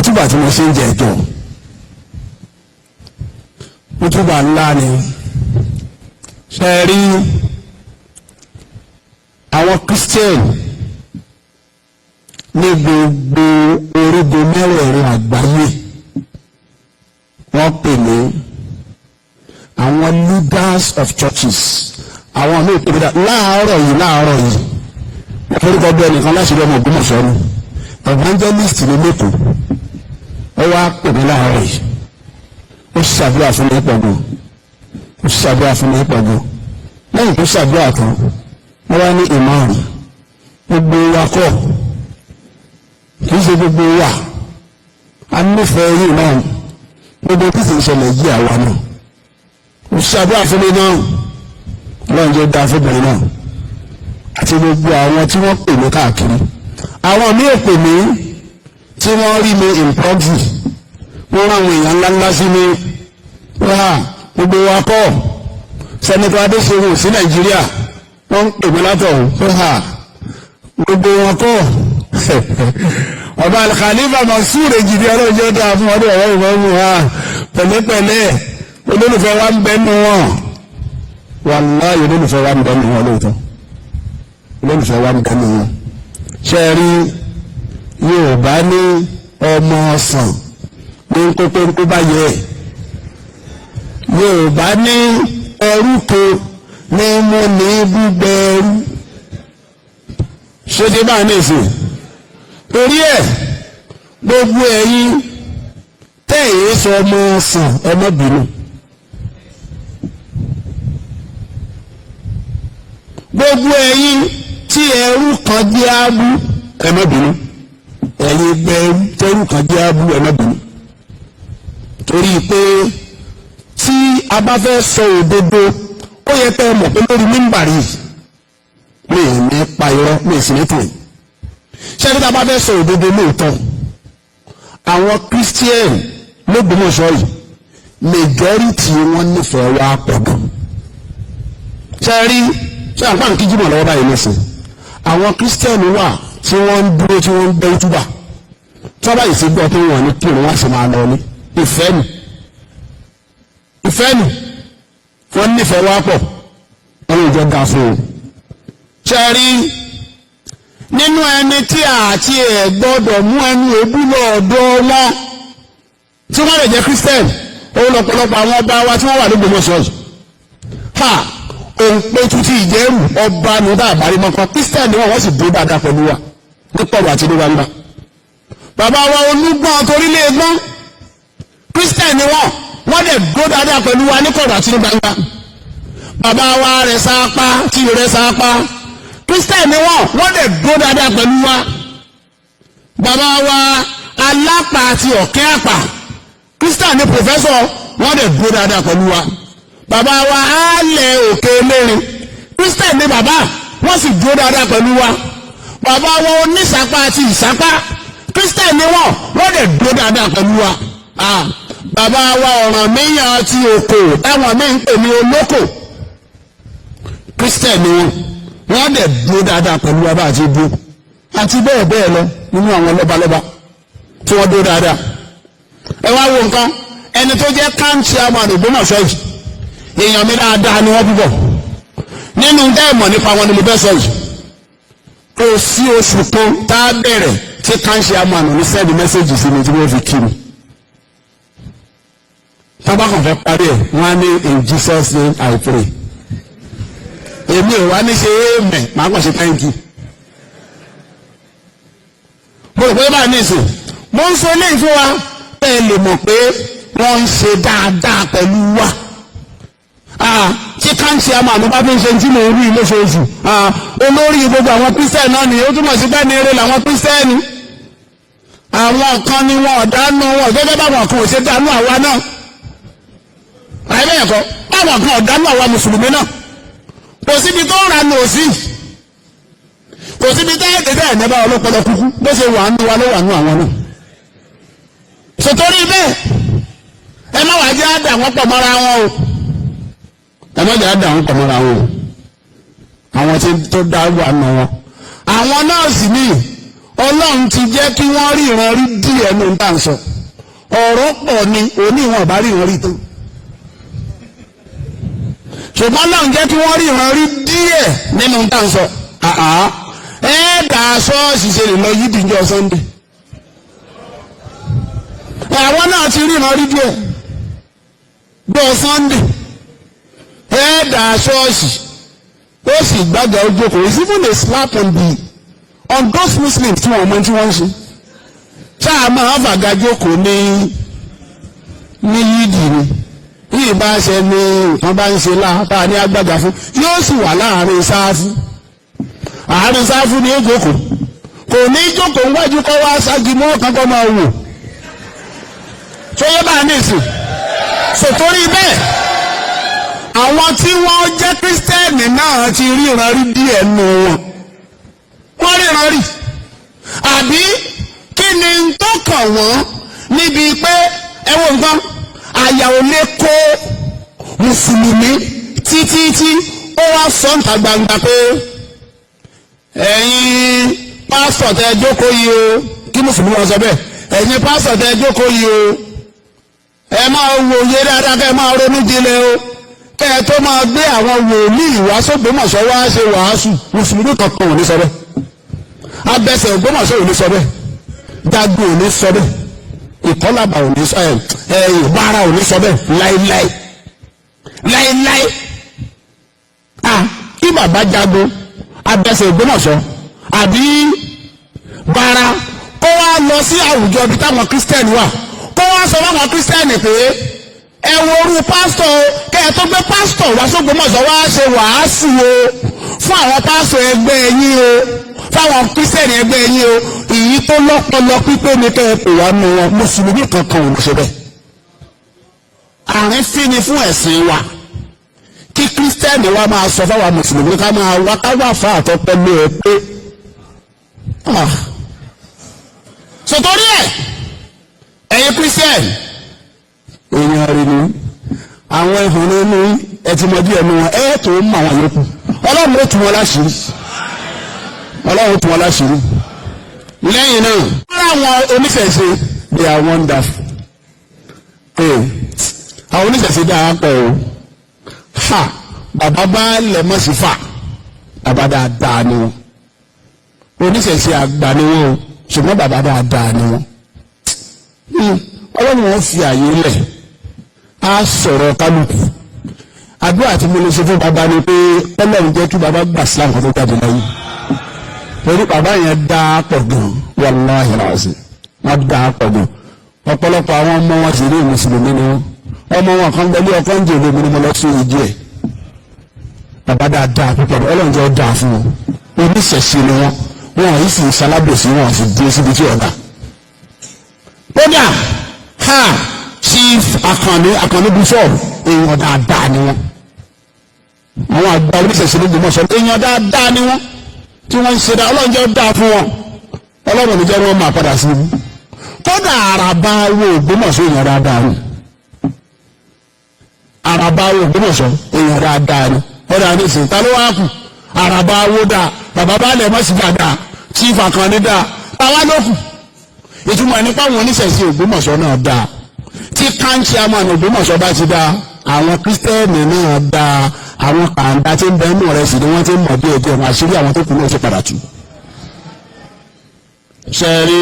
kútùbà tí mo ṣe ń jẹ ẹjọ́ kútùbà ńlá ni ṣe rí àwọn Christian ní gbogbo orígun mẹ́rẹ̀ẹ̀rin àgbáyé wọ́n pè ní àwọn leaders of churches àwọn ní ìpínlẹ̀ láàárọ̀ yìí orúkọ bí ẹnìkan láti rí ọmọ Ògbómọ̀ṣọ́ ni evangelist ní lẹ́kọ̀ọ́ ó wá pè mí láàárọ̀ yìí ó ṣàdúrà fún mi pọ̀gbọ́n lẹ́yìn tó ṣàdúrà tán wọ́n wá ní ìmáàmù gbogbo wa kọ́ kìí ṣe gbogbo wa a nífẹ̀ẹ́ yìí náà gbogbo tí sì ń ṣẹlẹ̀ yí àwa náà ó ṣàdúrà fún mi náà lọ́n jẹ́ dá fúnbẹ̀rẹ̀ náà àti gbogbo àwọn tí wọ́n pè mí káàkiri àwọn míì pè mí tí wọ́n rí mi in progress wọ́n ráwọn èèyàn ńláńlá sí mi wá gbogbo wa kọ́ sẹ́nitọ́ Adéṣeun sí Nàìjíríà wọ́n ń pè mí látọ̀hún gbogbo wọn kọ́ ọba Al-Khalifa Mansur Èjìdí ọlọ́jọ́ dáa fún ọdún ọ̀rọ̀ ìmọ̀ọ́mù pẹ̀lẹ́pẹ̀lẹ́ olólùfẹ́ wa ń bẹ́nu wọn wàláyé olólùfẹ́ wa ń bẹ́nu wọn lóòótọ́ olólùfẹ́ wa ń bẹ́nu wọn ṣe rí Yorùbá ní ọmọ ọ̀sán ní kókó bá yẹ Yorùbá ní ẹrú kan ní mo ní gbígbẹ ẹrú ṣé ti bá ní ìsìn torí ẹ̀ gbogbo ẹ̀yin tẹ̀yìn sọ ọmọ ọ̀sán ọmọbìnrin gbogbo ẹ̀yin tí ẹrú kan jẹ́ abú ẹmọ́bìnrin ẹ̀yin gbẹ̀rú tẹ́rú kan jẹ́ abú ẹmọ́bìnrin torí pé tí a bá fẹ́ sọ òdodo ó yẹ pé mọ̀ pé lórí mímbàrí mi ì ní pa irọ́ mi ì sì ní tòun ṣé kí tá a bá fẹ́ sọ òdodo lóòótọ́ àwọn Christian l'Ógbómọ̀ṣọ́ yìí majority wọn nífẹ̀ẹ́ wa pọ̀ gan ṣe rí ṣé àpá nkíjú mọ̀ lọ́wọ́ báyìí lẹ́sìn àwọn Christian wà tí wọ́n ń dúró tí wọ́n ń bẹ́ túbà tí wọ́n bá yìí sí gbọ́ pé wọ́n ní kí wọ́n sì máa lọ ní ìfẹ́ nù wọ́n nífẹ̀ẹ́ wa pọ̀ wọ́n lè jẹ́ ga fún un ṣe rí nínú ẹni tí àti ẹ̀ gbọ́dọ̀ mú ẹnu ebú lọ́ọ̀dọ̀ wọn tí wọ́n lè jẹ́ Christian òun lọ́pọ̀lọpọ̀ àwọn ọba wa tí wọ́n wà l'Ógbómọ̀ṣọ́ yìí òun pé tuntun ìjẹ́rù ọba ní ọba àbárí mọ́kàn Christian ni wọ́n sì dúró dáadáa pẹ̀lú wa ní pọ̀rọ̀ àti ní gbangba bàbá wa Olúgbọ́n torílẹ̀ gbọ́n Christian ni wọ́n dẹ̀ dúró dáadáa pẹ̀lú wa ní pọ̀rọ̀ àti ní gbangba bàbá wa rẹ̀ sáápá tí rẹ̀ sáápá Christian ni wọ́n dẹ̀ dúró dáadáa pẹ̀lú wa bàbá wa Alápà àti Ọ̀kẹ́ Àpà Christian ni professor wọ́n dẹ̀ dúró dáadáa pẹ̀lú wa bàbá wa Alẹ̀ Òkè Elérin Christian ni bàbá wọ́n sì dúró dáadáa pẹ̀lú wa bàbá wa Onísàpá àti Ìsàpá Christian ni wọ́n dẹ̀ dúró dáadáa pẹ̀lú wa bàbá wa Ọ̀rànmíyàn àti Òkò táwọn míì ń pè ní Olókò Christian ni wọ́n dẹ̀ dúró dáadáa pẹ̀lú wa bá àti dúró àti bẹ́ẹ̀ bẹ́ẹ̀ lọ nínú àwọn lọ́balọ́ba tí wọ́n dúró dáadáa ẹ wá wo nǹkan ẹni tó jẹ́ chairman Ògbómọ̀ṣọ́ yìí èèyàn mi dáadáa ni wọ́n púpọ̀ nínú dẹ́ẹ̀mọ̀ nípa wọn ni mo fẹ́ sọ yìí kò sí oṣù kan tá a bẹ̀rẹ̀ tí chairman ní send message sí mi tí wọ́n fi kí mi tábà kan fẹ́ parí ẹ̀ wọ́n á ní in Jesus name I pray èmi ò wá ní ṣe amen màá kàn ṣe thank you mo rò pé báyìí ní ìsìn mo ń sọ eléyìí fún wa bẹ́ẹ̀ lè mọ̀ pé wọ́n ń ṣe dáadáa pẹ̀lú wa tí káńtì àmọ́ àmọ́ bá fi ń ṣe tí mo rí lóṣooṣù olórí gbogbo àwọn Christian náà nìyẹn ó túmọ̀ sí bẹ́ẹ̀ ni eré làwọn Christian àwọn kan ni wọn ọ̀dánú wọn gẹ́gẹ́ báwọn kan ò ṣe dánú àwa náà àìbẹ̀yẹ̀ kọ́ báwọn kan ọ̀dánú àwa mùsùlùmí náà kò síbi tó ń ranú òsì kò síbi tó ń tẹ̀tẹ̀ ẹ̀nẹ́bà ọlọ́pọlọ kúkú bó ṣe wà nínú wa ló wà nínú àwọn náà sòtórí bẹ́ẹ̀ ẹ má wàá jẹ́ àdà wọn pọ̀ mọ́ra wọn o ẹ má jẹ́ àdà wọn pọ̀ mọ́ra wọn o àwọn tí tó dá wà nù wọn àwọn náà sì ní Ọlọ́run ti jẹ́ kí wọ́n rí ìran rí díẹ̀ nínú tá à ń sọ ọ̀rọ̀ pọ̀ ni òní wọn bá rí ìran rí tán ṣùgbọ́n Ọlọ́run jẹ́ kí wọ́n rí ìran rí díẹ̀ nínú tá à ń sọ ẹ̀ẹ́dà ṣọ́ọ̀ṣì ṣe lè lọ yídì ní ọjọ́ Sunday àwọn náà ti rí ìran rí díẹ̀ bí ọjọ́ Sunday ẹ̀ẹ́dà ṣọ́ọ̀ṣì ó sì gbàgbà ojú kò sí even a slap on those Muslims tí wọ́n mọ tí wọ́n ń ṣe ṣáà máa fàgà jókòó ní yídì ni yìí bá ṣe ní nǹkan bá ń ṣe láàpá ní agbága fún yóò sì wà láàrin sáfù àárín sáfù ní ìjókòó kò ní jókòó níwájú kọ́ wá ṣáájú mọ́ kankan máa wò tó yẹ bá ní ìsìn sòtórí bẹ́ẹ̀ àwọn tí wọ́n jẹ́ kírísítẹ́nì náà ti ríran rí díẹ̀ nù wọ́n ríran rí àbí kí ni tó kàn wọ́n níbi pé ẹ wo nǹkan àyà ò lè kó mùsùlùmí títí ó wá sọ́ǹtà gbangba pé ẹ̀yin pásítọ̀ tẹ́ jókòó yìí o kí mùsùlùmí wọn sọ bẹ́ẹ̀ ẹ̀yin pásítọ̀ tẹ́ jókòó yìí o ẹ máa wòye dáadáa kẹ́ ẹ máa ronú jinlẹ̀ o kẹ́ ẹ tó máa gbé àwọn wòlíì wá s'Ògbómọ̀ṣọ́ wá ṣe wàásù mùsùlùmí kankan ò ní sọ bẹ́ẹ̀ abẹ́sẹ̀ Ògbómọ̀ṣọ́ ò ní sọ bẹ́ẹ̀ Dàgbò ò ní sọ bẹ́ẹ̀ ìkọlàbà ò ní sọ ìbára ò ní sọ bẹ́ẹ̀ láíláí kí bàbá Jago abẹ́sẹ̀ Ògbómọ̀ṣọ́ àbí bára kó wá lọ sí àwùjọ ibi táwọn kírísítẹ́nì wà kó wá sọ fáwọn kírísítẹ́nì pé ẹ wo orú pásítọ̀ kẹ́ ẹ tó gbé pásítọ̀ wá s'Ògbómọ̀ṣọ́ wá ṣe wàásù o fún àwọn pásítọ̀ ẹgbẹ́ yín o fáwọn kírísítẹ́nì ẹgbẹ́ yín o èyí tó lọ́pọlọ pípé ni kẹ́ ẹ pè wá nù wọn mùsùlùmí kankan ò ní ṣe bẹ́ẹ̀ àárín fíni fún ẹ̀sìn wa kí kírísítẹ́nì wa máa sọ fáwọn mùsùlùmí ká máa wá ká wà fún àtọ́pẹ́ lé ẹ pé sòtórí ẹ̀yin kírísítẹ́nì èèyàn rí ni àwọn ẹ̀hùn nínú ẹtìmọ̀dí ẹnu wọn ẹ̀ tó ń mọ àwọn yòókù Ọlọ́run ó tún wọn láṣìírí Ọlọ́run ó tún wọn láṣìírí lẹ́yìn náà wọ́n àwọn oníṣẹ̀ṣe they are wonderful àwọn oníṣẹ̀ṣe dáa pọ̀ o bàbá bá lẹ̀ mọ́ sí fà bàbá dáadáa ni wọn oníṣẹ̀ṣe àgbà ni wọn o ṣùgbọ́n bàbá dáadáa ni wọn Ọlọ́run wọn fi àyè lẹ̀ á sọ̀rọ̀ kálukú àdúrà tí mo lè ṣe fún bàbá ni pé Ọlọ́run jẹ́ kí bàbá gbà sílámù kan tó jáde láyé torí bàbá yẹn dáa pọ̀ gan wàláhì làásì wọ́n dáa pọ̀ gan ọ̀pọ̀lọpọ̀ àwọn ọmọ wọn sì rí mùsùlùmí ni wọn ọmọ wọn kan gbẹ́lé ọkọ ń jẹ́ olómi ni mo lọ sí ìdí ẹ̀ bàbá dáadáa púpọ̀ Ọlọ́run jẹ́ dáa fún wọn oníṣẹ̀ṣe ni wọn yìí sì ń ṣalábòsí wọn sì dúró síbi tí ọ̀dà kódà Chief Akànní bishop èèyàn dáadáa ni wọn àwọn àgbà oníṣẹ̀ṣe ní Ògbómọ̀ṣọ́ èèyàn dáadáa ni wọn tí wọ́n ń ṣe dáa Ọlọ́run jẹ́ dáa fún wọn Ọlọ́run ní jẹ́ wọ́n máa padà sí i kódà àràbà wo Ògbómọ̀ṣọ́ èèyàn dáadáa ni àràbà wo Ògbómọ̀ṣọ́ èèyàn dáadáa ni ọ̀dà ní ìsìn ta ló wá kù àràbà wo dáa bàbá balẹ̀ mọ́ sí dáadáa Chief Akànní dáa táwa ló kù ìtumọ̀ nípa àwọn oníṣẹ̀ṣe Ògbómọ̀ṣọ́ náà dáa tí káńtì àmọ́ Ògbómọ̀ṣọ́ bá ti dáa àwọn kírísítẹ́nì náà dáa àwọn kàńdá tí ń bẹ nínú rẹ̀ sì ni wọ́n ti ń mọ̀ bí ẹ̀jẹ̀ wọn àṣírí àwọn tó kù náà ti padà tù. ṣe rí